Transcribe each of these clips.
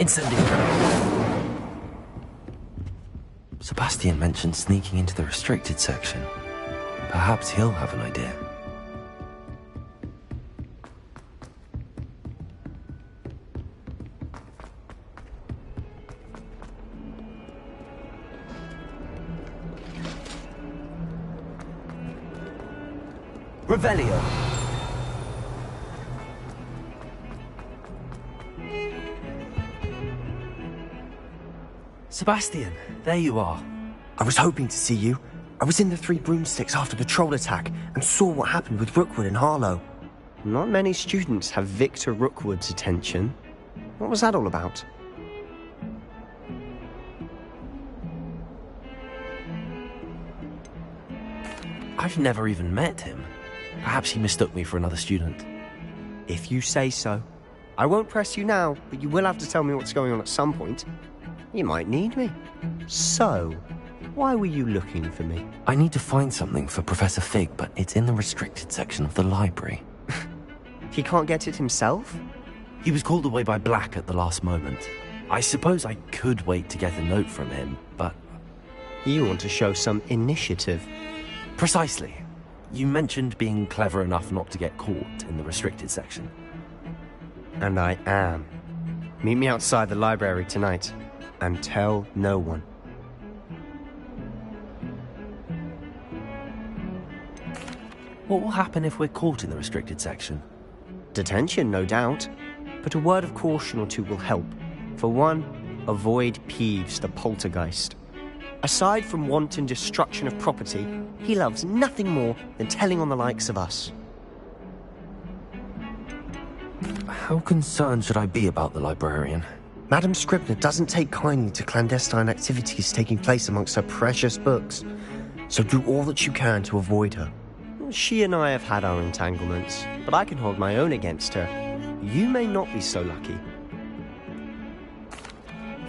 Incendio! Sebastian mentioned sneaking into the restricted section. Perhaps he'll have an idea. Revelio! Sebastian, there you are. I was hoping to see you. I was in the Three Broomsticks after the troll attack and saw what happened with Rookwood and Harlow. Not many students have Victor Rookwood's attention. What was that all about? I've never even met him. Perhaps he mistook me for another student. If you say so. I won't press you now, but you will have to tell me what's going on at some point. You might need me. So, why were you looking for me? I need to find something for Professor Fig, but it's in the restricted section of the library. He can't get it himself? He was called away by Black at the last moment. I suppose I could wait to get a note from him, but... You want to show some initiative. Precisely. You mentioned being clever enough not to get caught in the restricted section. And I am. Meet me outside the library tonight, and tell no one. What will happen if we're caught in the restricted section? Detention, no doubt. But a word of caution or two will help. For one, avoid Peeves, the poltergeist. Aside from wanton destruction of property, he loves nothing more than telling on the likes of us. How concerned should I be about the librarian? Madame Scribner doesn't take kindly to clandestine activities taking place amongst her precious books, so do all that you can to avoid her. She and I have had our entanglements, but I can hold my own against her. You may not be so lucky.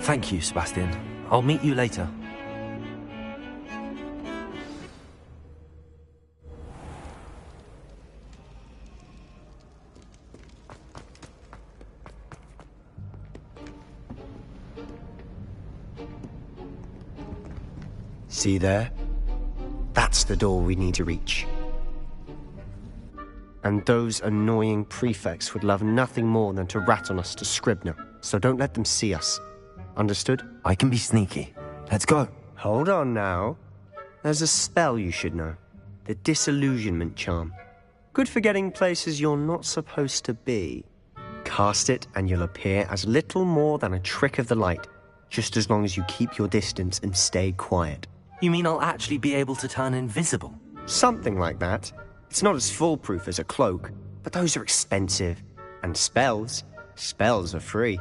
Thank you, Sebastian. I'll meet you later. See there? That's the door we need to reach. And those annoying prefects would love nothing more than to rat on us to Scribner, so don't let them see us. Understood? I can be sneaky. Let's go. Hold on now. There's a spell you should know. The Disillusionment Charm. Good for getting places you're not supposed to be. Cast it and you'll appear as little more than a trick of the light, just as long as you keep your distance and stay quiet. You mean I'll actually be able to turn invisible? Something like that. It's not as foolproof as a cloak, but those are expensive. And spells are free.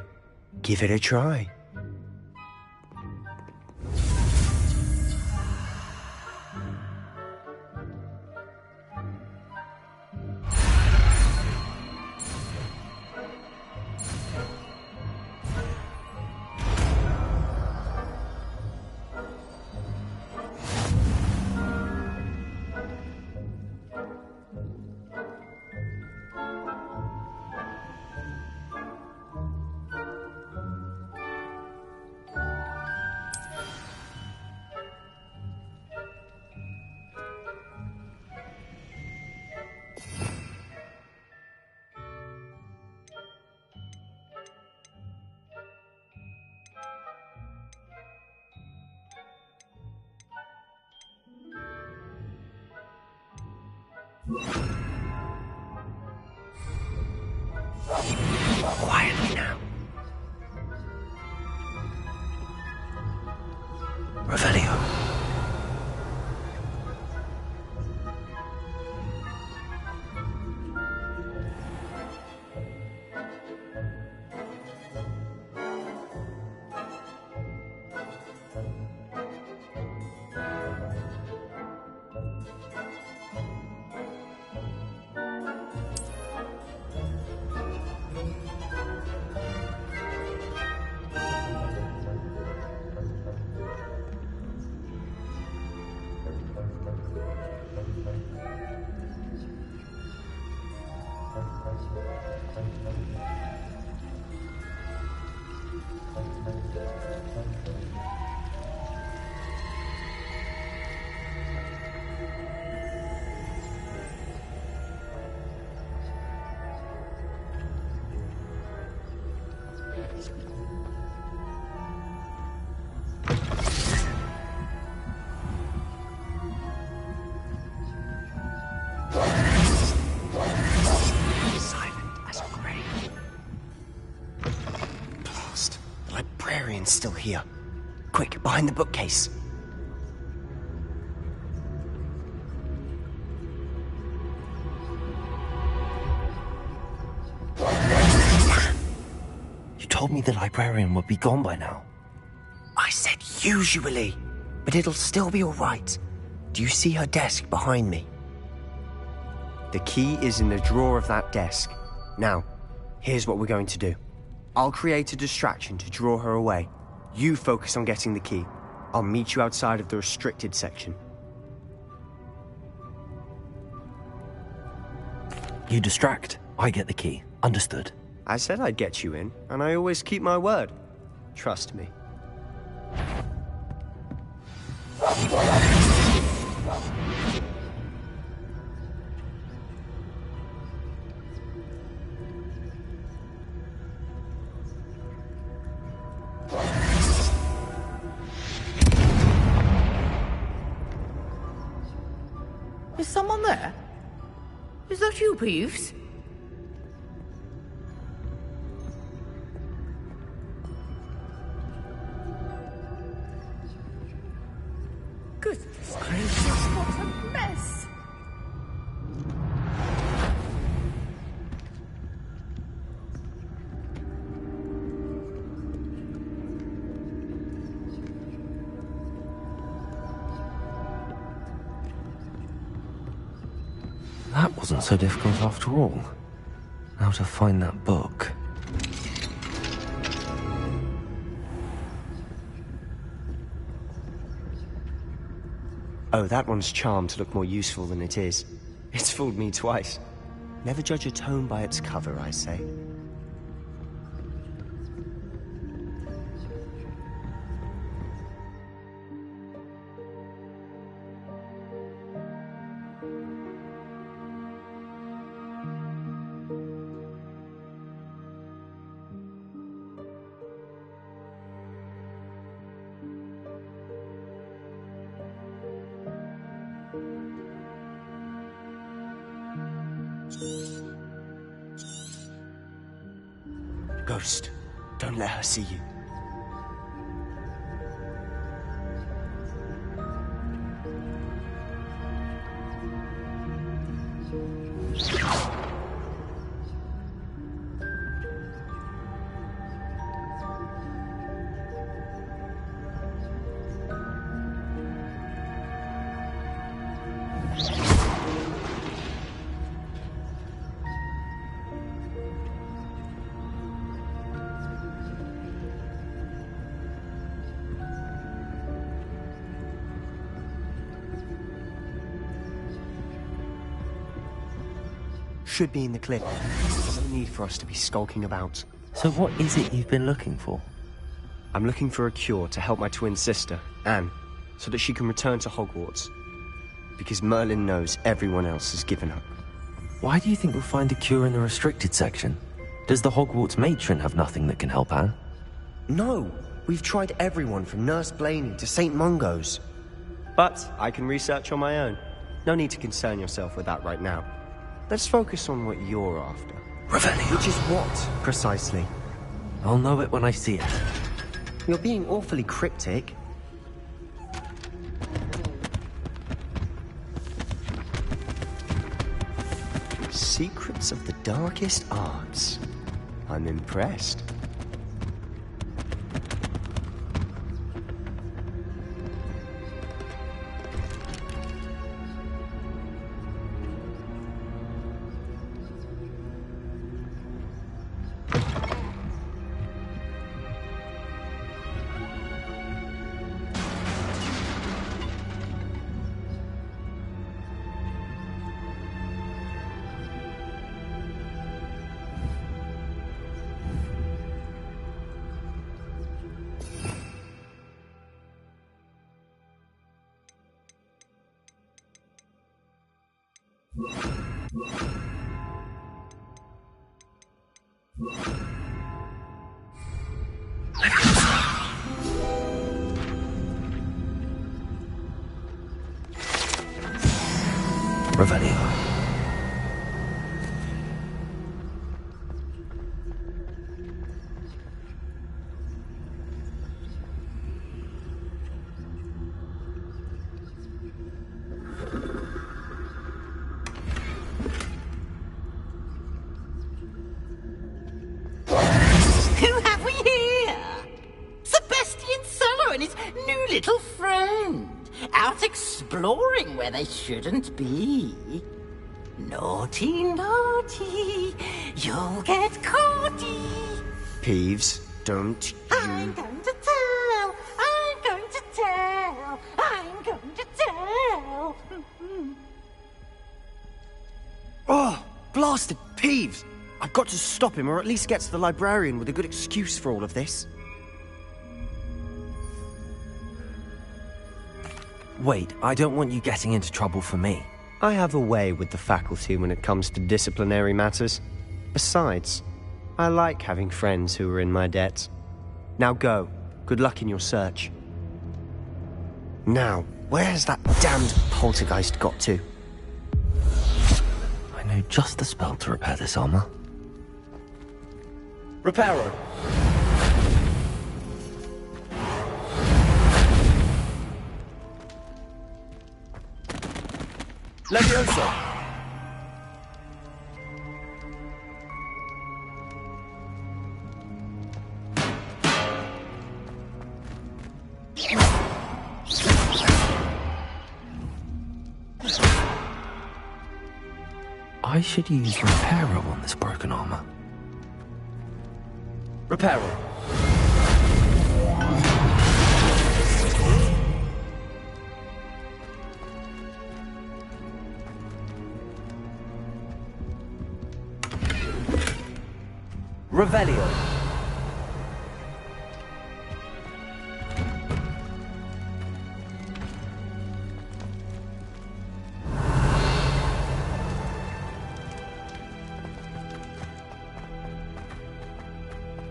Give it a try. Quietly now. Revelio. Someone's still here. Quick, behind the bookcase. You told me the librarian would be gone by now. I said usually, but it'll still be all right. Do you see her desk behind me? The key is in the drawer of that desk. Now, here's what we're going to do. I'll create a distraction to draw her away. You focus on getting the key. I'll meet you outside of the restricted section. You distract, I get the key. Understood. I said I'd get you in, and I always keep my word. Trust me. Is someone there? Is that you, Peeves? Goodness gracious, what a mess! That wasn't so difficult after all. Now to find that book. Oh, that one's charmed to look more useful than it is. It's fooled me twice. Never judge a tome by its cover, I say. Ghost, don't let her see you. Should be in the clip. There's no need for us to be skulking about. So what is it you've been looking for? I'm looking for a cure to help my twin sister, Anne, so that she can return to Hogwarts. Because Merlin knows everyone else has given up. Why do you think we'll find a cure in the restricted section? Does the Hogwarts matron have nothing that can help Anne? No! We've tried everyone from Nurse Blaney to St. Mungo's. But I can research on my own. No need to concern yourself with that right now. Let's focus on what you're after. Revelio. Which is what, precisely? I'll know it when I see it. You're being awfully cryptic. Secrets of the darkest arts. I'm impressed. his new little friend, out exploring where they shouldn't be. Naughty, naughty, you'll get caughty. Peeves, don't you... I'm going to tell, I'm going to tell, I'm going to tell. Oh, blasted Peeves! I've got to stop him, or at least get to the librarian with a good excuse for all of this. Wait, I don't want you getting into trouble for me. I have a way with the faculty when it comes to disciplinary matters. Besides, I like having friends who are in my debt. Now go. Good luck in your search. Now, where's that damned poltergeist got to? I know just the spell to repair this armor. Reparo. Levioso. I should use Reparo on this broken armor. Reparo. Revelio.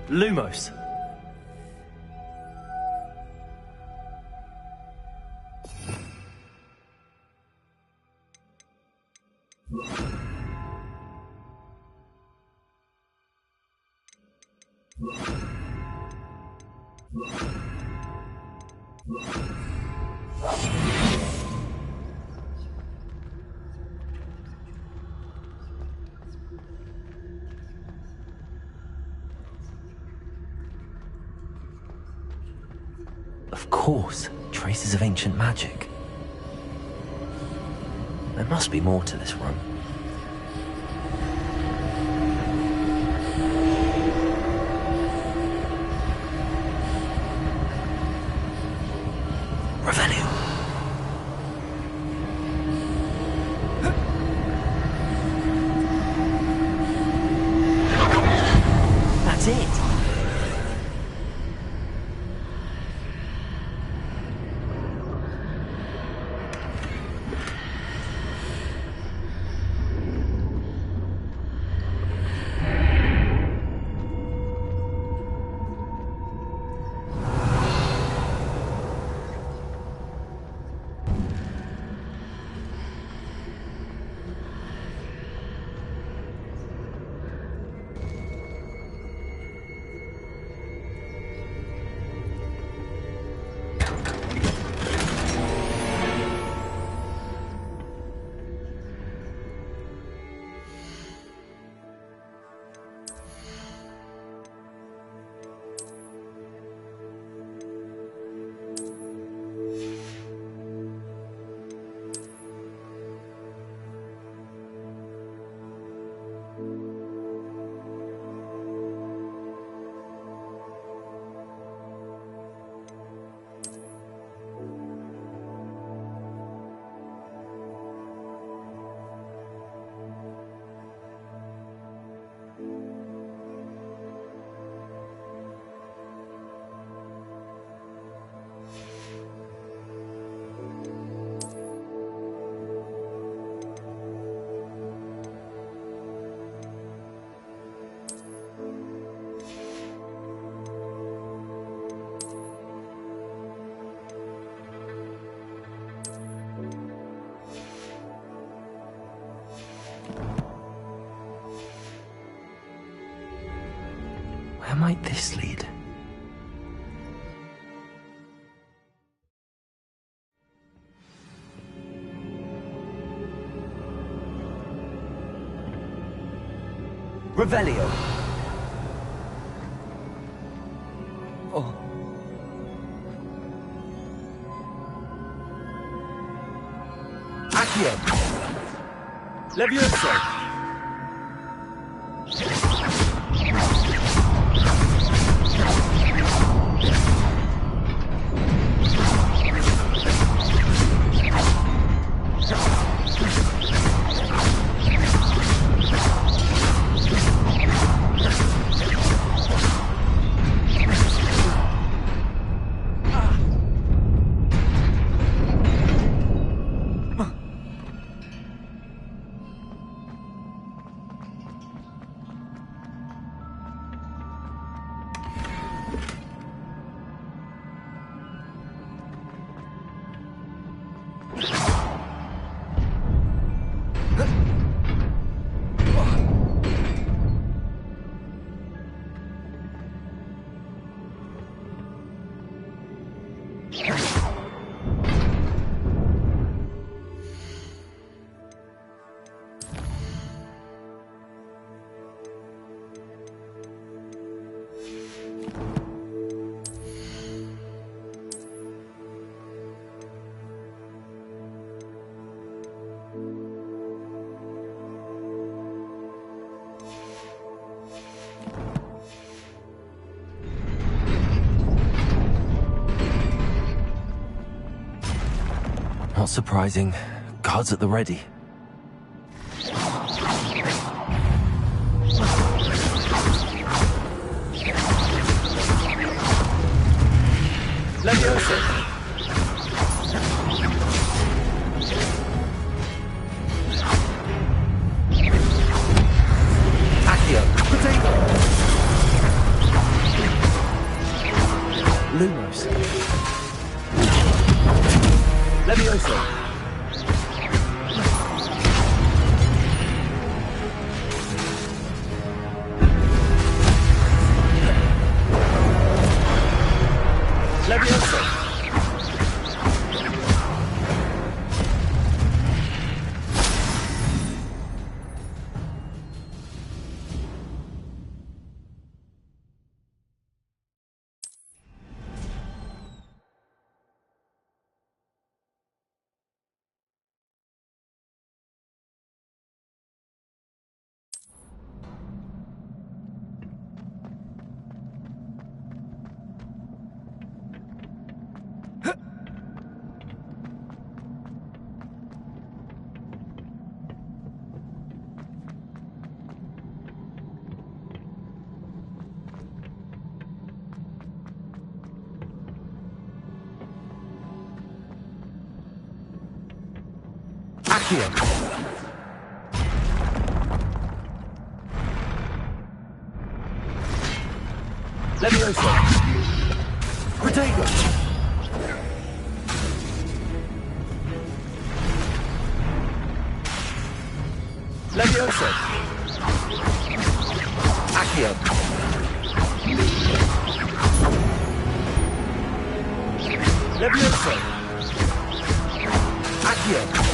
Lumos. Of course, traces of ancient magic. There must be more to this room. Revelio. That's it. Where might this lead? Revelio. Oh. Accio. Levioso. Not surprising. Guards at the ready. Levioso. Accio. Potato. Lumos. Levioso. Levioso. Accio. Levioso. Potato. Levioso. Accio. Levioso. Accio.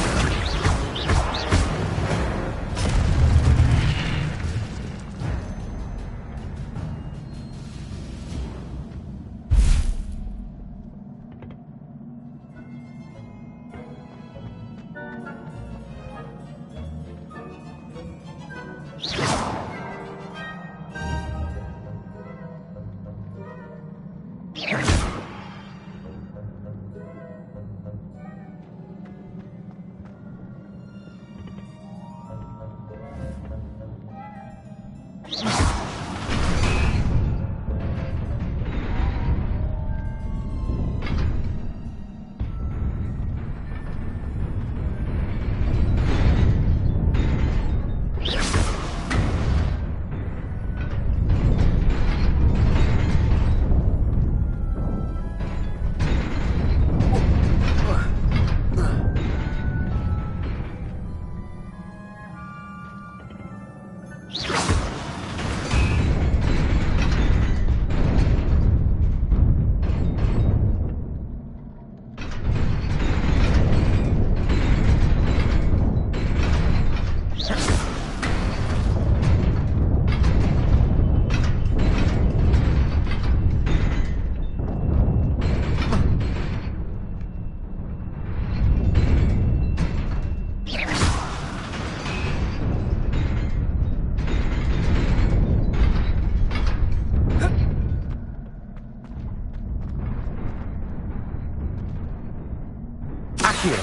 Accio.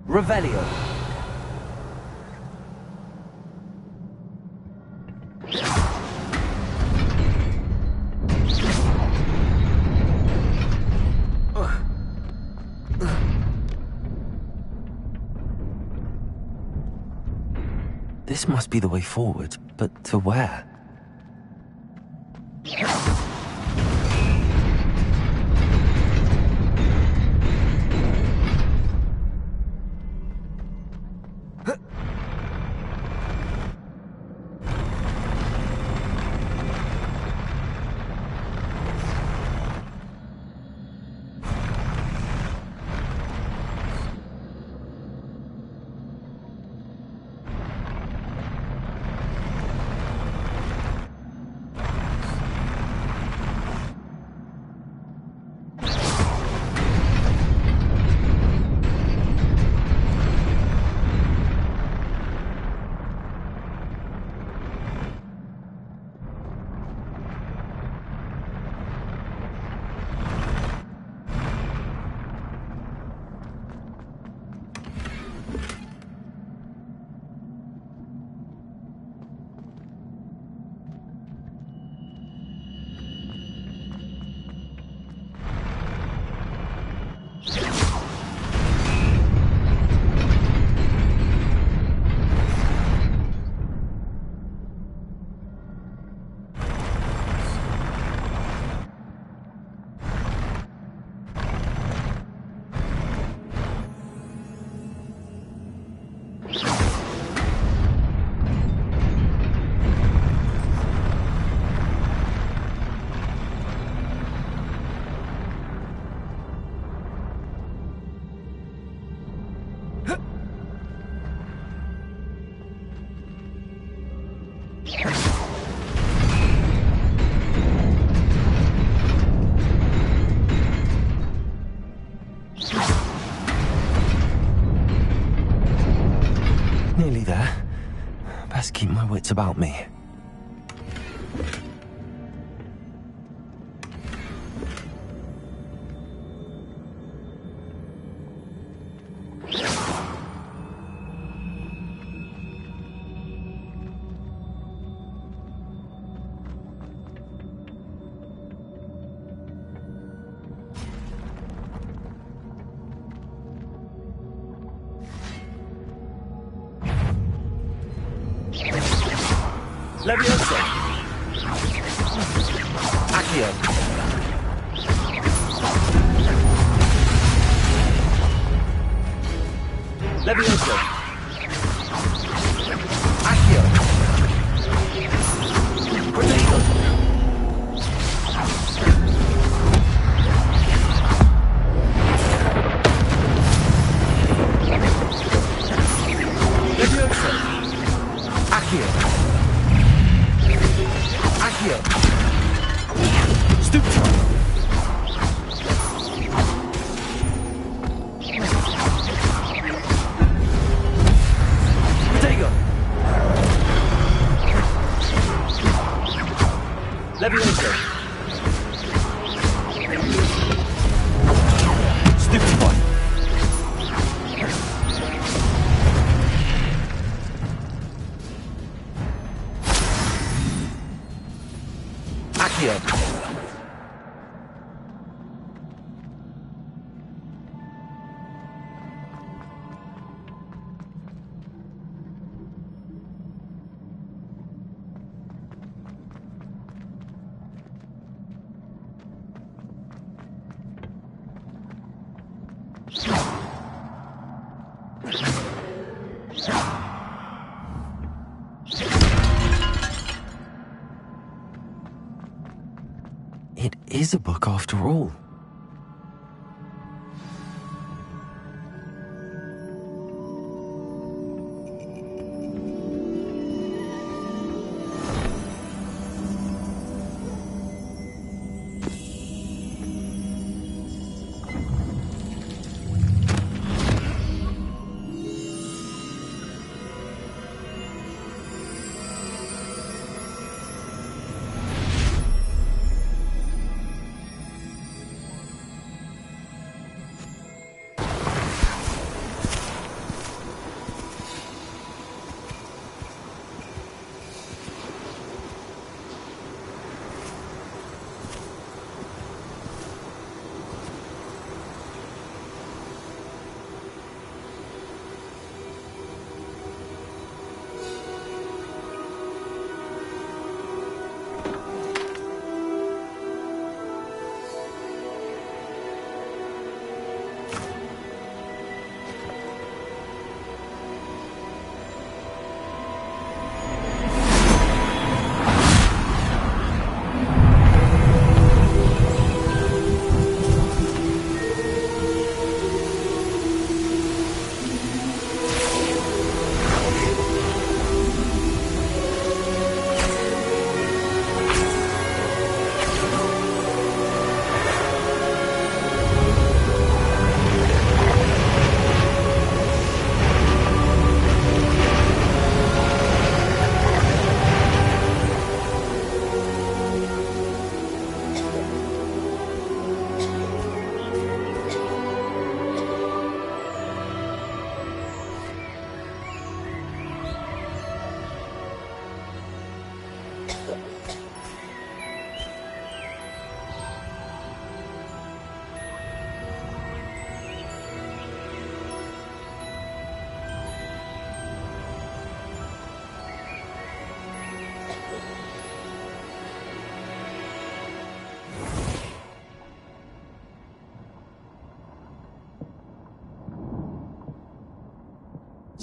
Revelio. This must be the way forward, but to where? Nearly there. Best keep my wits about me. Levioso. Accio. Levioso. Accio. Protego. Levioso. Accio. Accio. Stoop. Protego. Levioso. Stupefy. Accio. It is a book after all.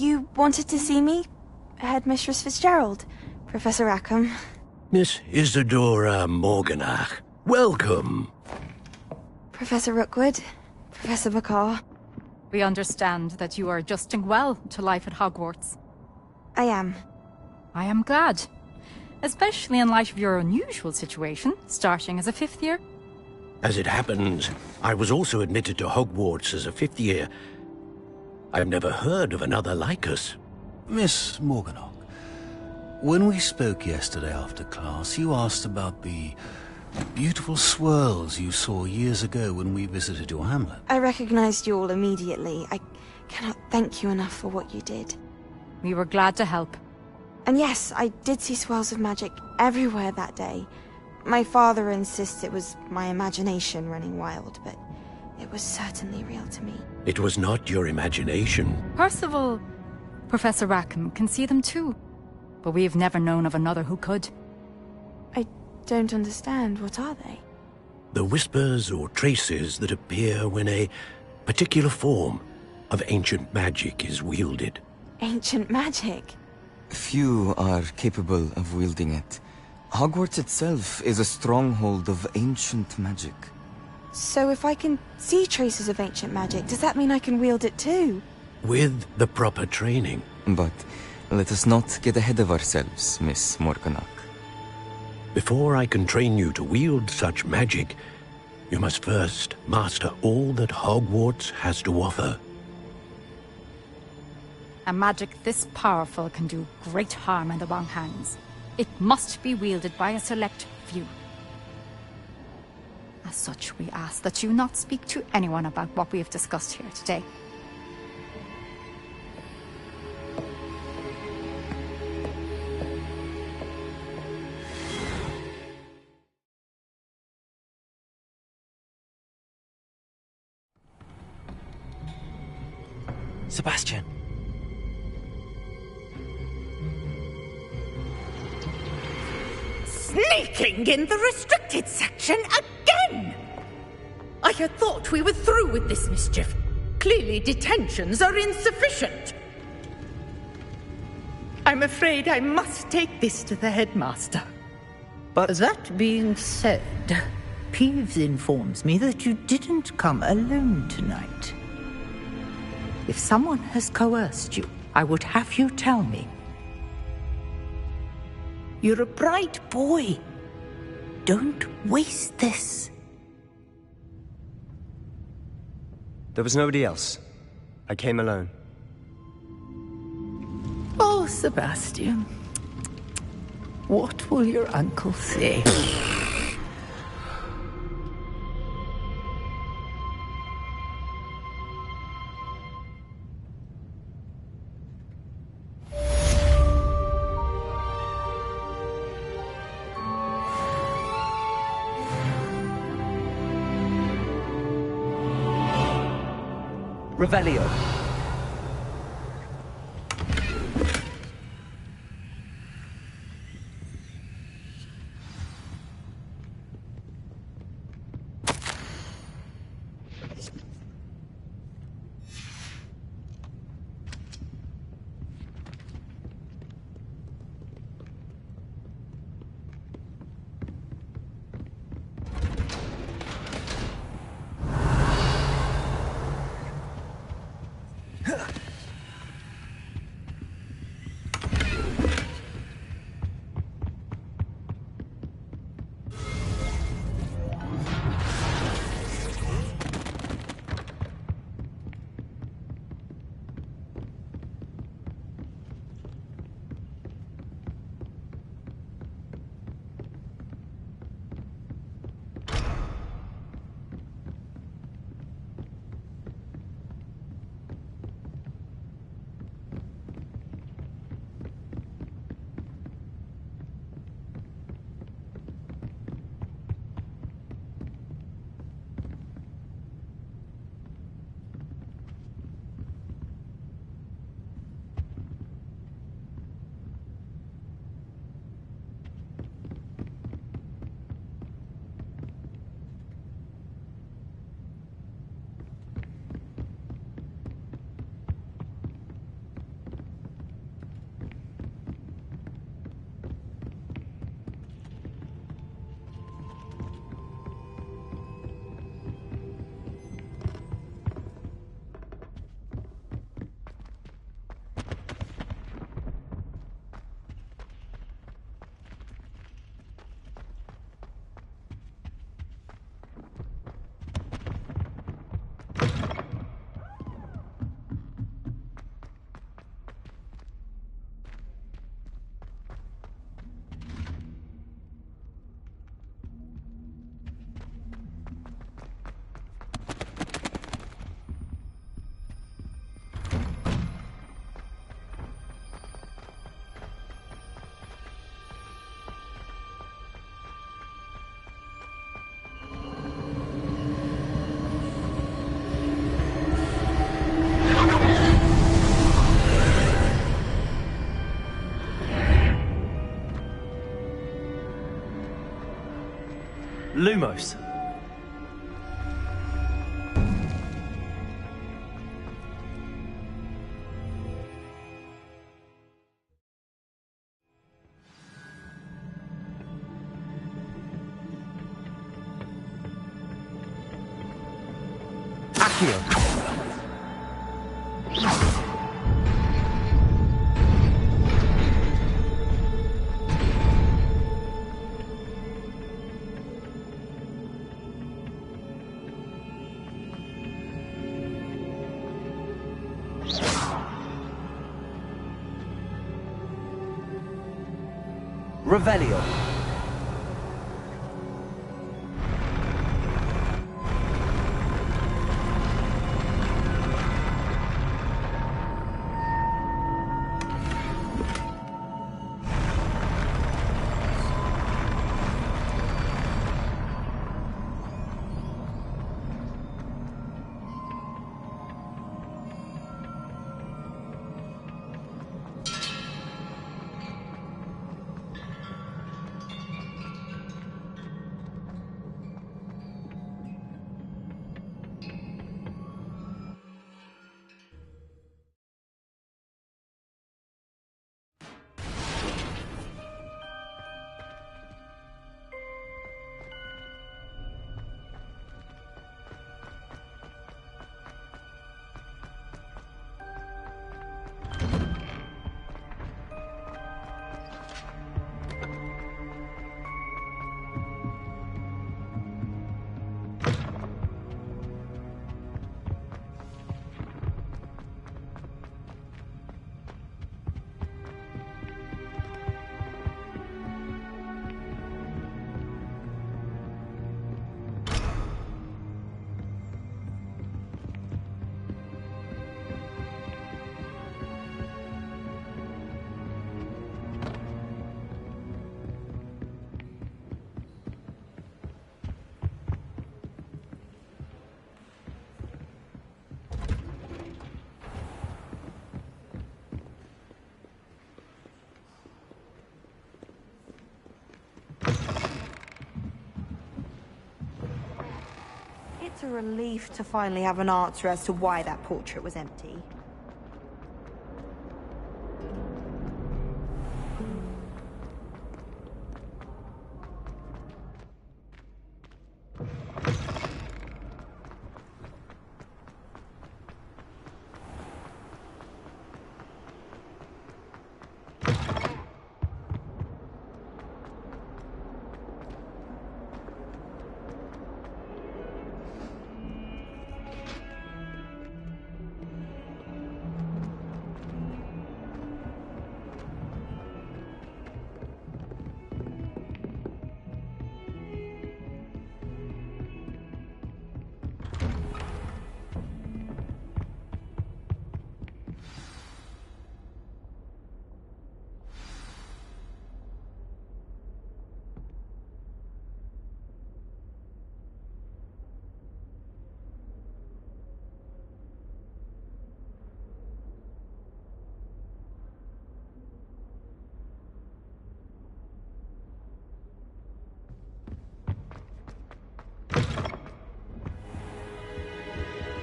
You wanted to see me? Headmistress Fitzgerald? Professor Rackham? Miss Isadora Morganach, welcome. Professor Rookwood? Professor Bakar? We understand that you are adjusting well to life at Hogwarts. I am. I am glad. Especially in light of your unusual situation, starting as a 5th year. As it happens, I was also admitted to Hogwarts as a 5th year. I've never heard of another like us. Miss Morganach, when we spoke yesterday after class, you asked about the beautiful swirls you saw years ago when we visited your hamlet. I recognized you all immediately. I cannot thank you enough for what you did. We were glad to help. And yes, I did see swirls of magic everywhere that day. My father insists it was my imagination running wild, but it was certainly real to me. It was not your imagination. Percival, Professor Rackham can see them too. But we have never known of another who could. I don't understand. What are they? The whispers or traces that appear when a particular form of ancient magic is wielded. Ancient magic? Few are capable of wielding it. Hogwarts itself is a stronghold of ancient magic. So if I can see traces of ancient magic, does that mean I can wield it too? With the proper training. But let us not get ahead of ourselves, Miss Morganach. Before I can train you to wield such magic, you must first master all that Hogwarts has to offer. A magic this powerful can do great harm in the wrong hands. It must be wielded by a select few. As such, we ask that you not speak to anyone about what we have discussed here today. Sebastian. Sneaking in the restricted section again! I had thought we were through with this mischief. Clearly detentions are insufficient. I'm afraid I must take this to the headmaster. But That being said, Peeves informs me that you didn't come alone tonight. If someone has coerced you, I would have you tell me. You're a bright boy. Don't waste this. there was nobody else. I came alone. Oh, Sebastian. What will your uncle say? Revelio. Lumos. Accio. Revelio. It's a relief to finally have an answer as to why that portrait was empty.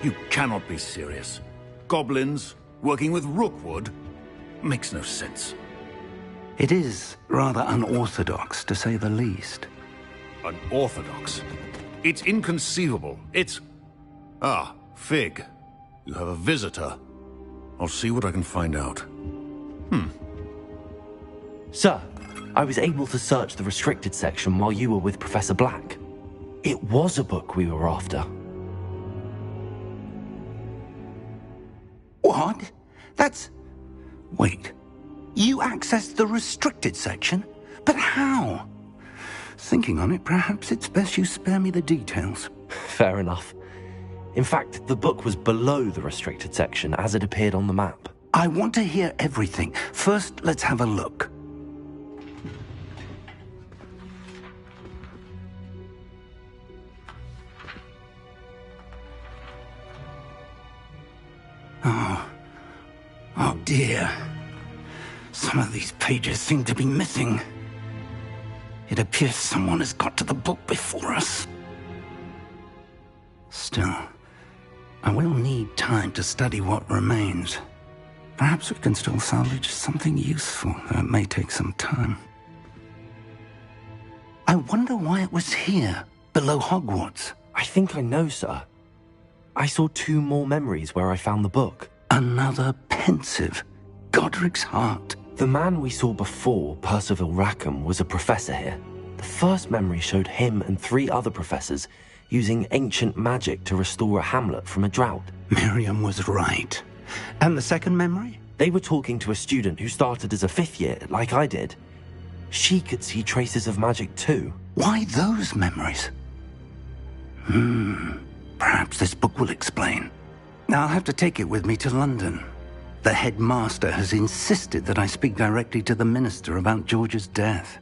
You cannot be serious. Goblins working with Rookwood? Makes no sense. It is rather unorthodox, to say the least. Unorthodox? It's inconceivable. It's... Ah, Fig. You have a visitor. I'll see what I can find out. Sir, I was able to search the restricted section while you were with Professor Black. It was a book we were after. What? That's... Wait. You accessed the restricted section? But how? Thinking on it, perhaps it's best you spare me the details. Fair enough. In fact, the book was below the restricted section as it appeared on the map. I want to hear everything. First, let's have a look. Oh Oh, dear. Some of these pages seem to be missing. It appears someone has got to the book before us. Still, I will need time to study what remains. Perhaps we can still salvage something useful, though it may take some time. I wonder why it was here, below Hogwarts. I think I know, sir. I saw 2 more memories where I found the book. Another pensive. Godric's heart. The man we saw before, Percival Rackham, was a professor here. The first memory showed him and 3 other professors using ancient magic to restore a hamlet from a drought. Miriam was right. And the second memory? They were talking to a student who started as a 5th year, like I did. She could see traces of magic too. Why those memories? Perhaps this book will explain. Now I'll have to take it with me to London. The headmaster has insisted that I speak directly to the minister about George's death.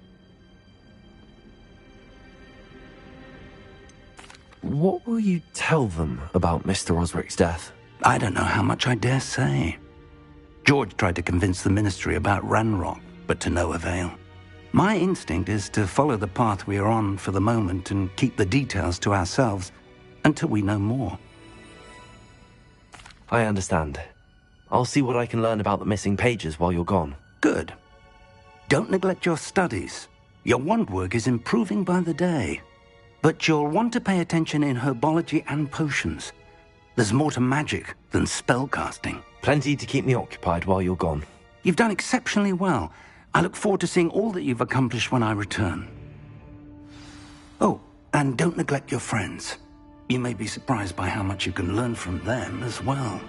What will you tell them about Mr. Osric's death? I don't know how much I dare say. George tried to convince the ministry about Ranrock, but to no avail. My instinct is to follow the path we are on for the moment and keep the details to ourselves until we know more. I understand. I'll see what I can learn about the missing pages while you're gone. Good. Don't neglect your studies. Your wand work is improving by the day. But you'll want to pay attention in herbology and potions. There's more to magic than spellcasting. Plenty to keep me occupied while you're gone. You've done exceptionally well. I look forward to seeing all that you've accomplished when I return. Oh, and don't neglect your friends. You may be surprised by how much you can learn from them as well.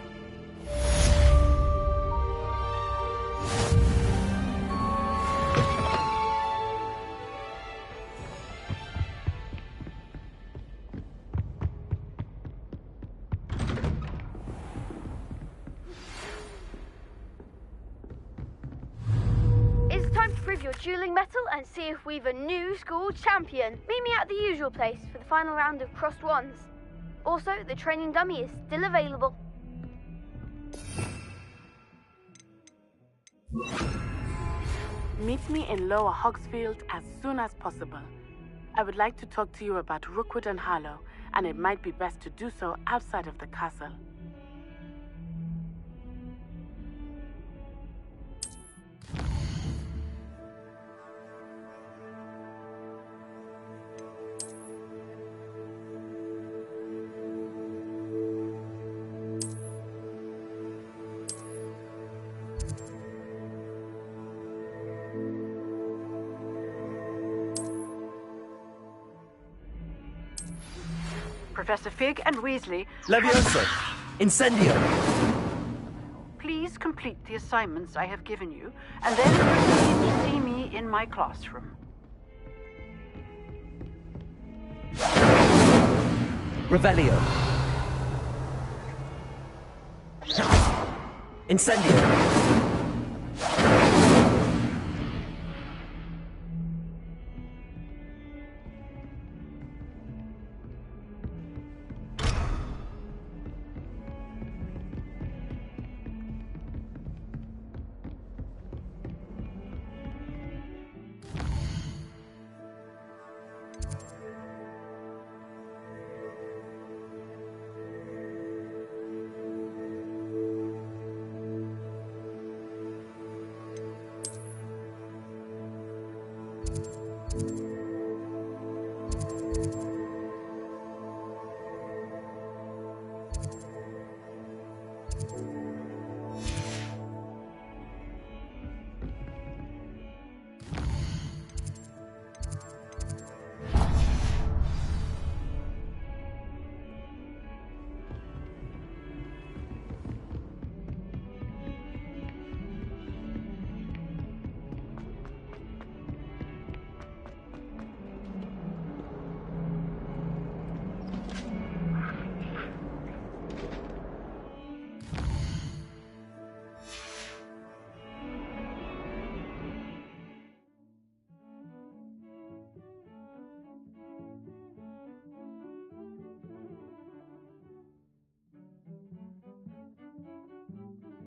It's time to prove your dueling mettle and see if we've a new school champion. Meet me at the usual place for the final round of crossed wands. Also, the training dummy is still available. Meet me in Lower Hogsfield as soon as possible. I would like to talk to you about Rookwood and Harlow, and it might be best to do so outside of the castle. Professor Fig and Weasley... Levioso! Incendio! Please complete the assignments I have given you, and then proceed to see me in my classroom. Revelio. Incendio.